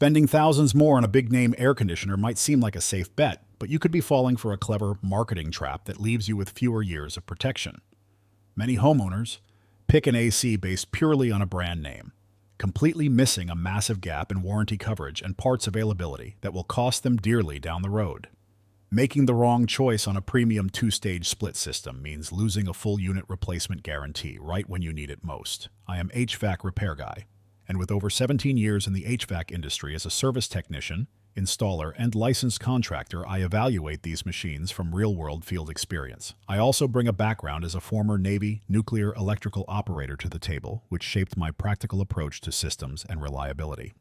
Spending thousands more on a big-name air conditioner might seem like a safe bet, but you could be falling for a clever marketing trap that leaves you with fewer years of protection. Many homeowners pick an AC based purely on a brand name, completely missing a massive gap in warranty coverage and parts availability that will cost them dearly down the road. Making the wrong choice on a premium two-stage split system means losing a full unit replacement guarantee right when you need it most. I am HVAC repair guy, and with over 17 years in the HVAC industry as a service technician, installer, and licensed contractor, I evaluate these machines from real-world field experience. I also bring a background as a former Navy nuclear electrical operator to the table, which shaped my practical approach to systems and reliability.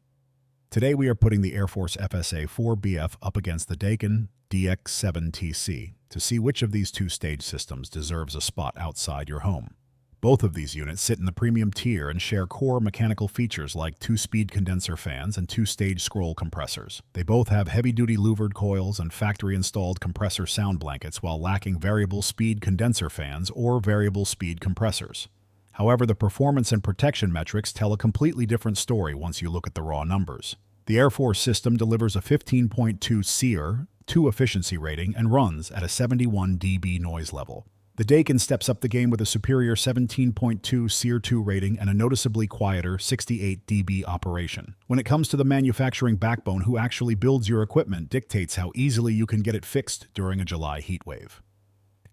Today we are putting the AireForce FSA4BF up against the Daikin DX7TC to see which of these two-stage systems deserves a spot outside your home. Both of these units sit in the premium tier and share core mechanical features like two-speed condenser fans and two-stage scroll compressors. They both have heavy-duty louvered coils and factory-installed compressor sound blankets while lacking variable speed condenser fans or variable speed compressors. However, the performance and protection metrics tell a completely different story once you look at the raw numbers. The AireForce system delivers a 15.2 SEER 2 efficiency rating and runs at a 71 dB noise level. The Daikin steps up the game with a superior 17.2 SEER 2 rating and a noticeably quieter 68 dB operation. When it comes to the manufacturing backbone, who actually builds your equipment dictates how easily you can get it fixed during a July heat wave.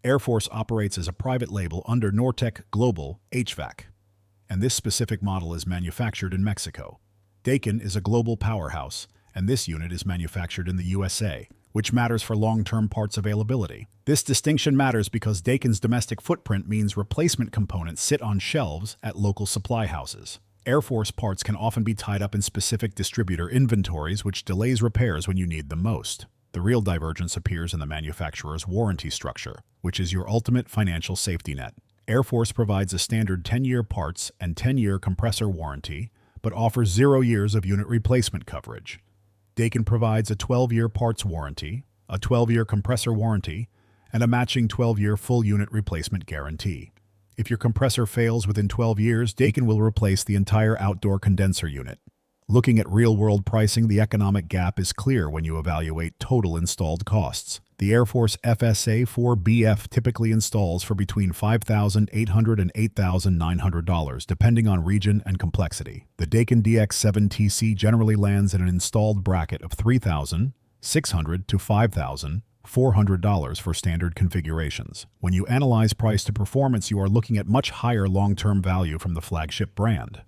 AireForce operates as a private label under Nortec Global HVAC, and this specific model is manufactured in Mexico. Daikin is a global powerhouse, and this unit is manufactured in the USA, which matters for long-term parts availability. This distinction matters because Daikin's domestic footprint means replacement components sit on shelves at local supply houses. AireForce parts can often be tied up in specific distributor inventories, which delays repairs when you need them most. The real divergence appears in the manufacturer's warranty structure, which is your ultimate financial safety net. AireForce provides a standard 10-year parts and 10-year compressor warranty, but offers 0 years of unit replacement coverage. Daikin provides a 12-year parts warranty, a 12-year compressor warranty, and a matching 12-year full unit replacement guarantee. If your compressor fails within 12 years, Daikin will replace the entire outdoor condenser unit. Looking at real-world pricing, the economic gap is clear when you evaluate total installed costs. The AireForce FSA4BF typically installs for between $5,800 and $8,900, depending on region and complexity. The Daikin DX7TC generally lands in an installed bracket of $3,600 to $5,400 for standard configurations. When you analyze price to performance, you are looking at much higher long-term value from the flagship brand.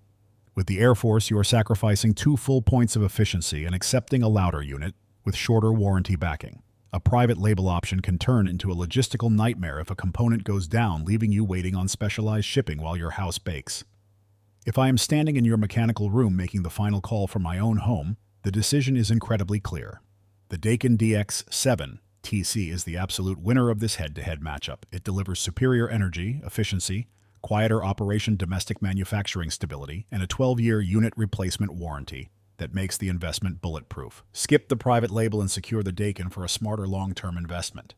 With the AireForce, you are sacrificing 2 full points of efficiency and accepting a louder unit with shorter warranty backing. A private label option can turn into a logistical nightmare if a component goes down, leaving you waiting on specialized shipping while your house bakes. If I am standing in your mechanical room making the final call for my own home, the decision is incredibly clear. The Daikin DX7TC is the absolute winner of this head-to-head matchup. It delivers superior energy, efficiency, quieter operation, domestic manufacturing stability, and a 12-year unit replacement warranty that makes the investment bulletproof. Skip the private label and secure the Daikin for a smarter long-term investment.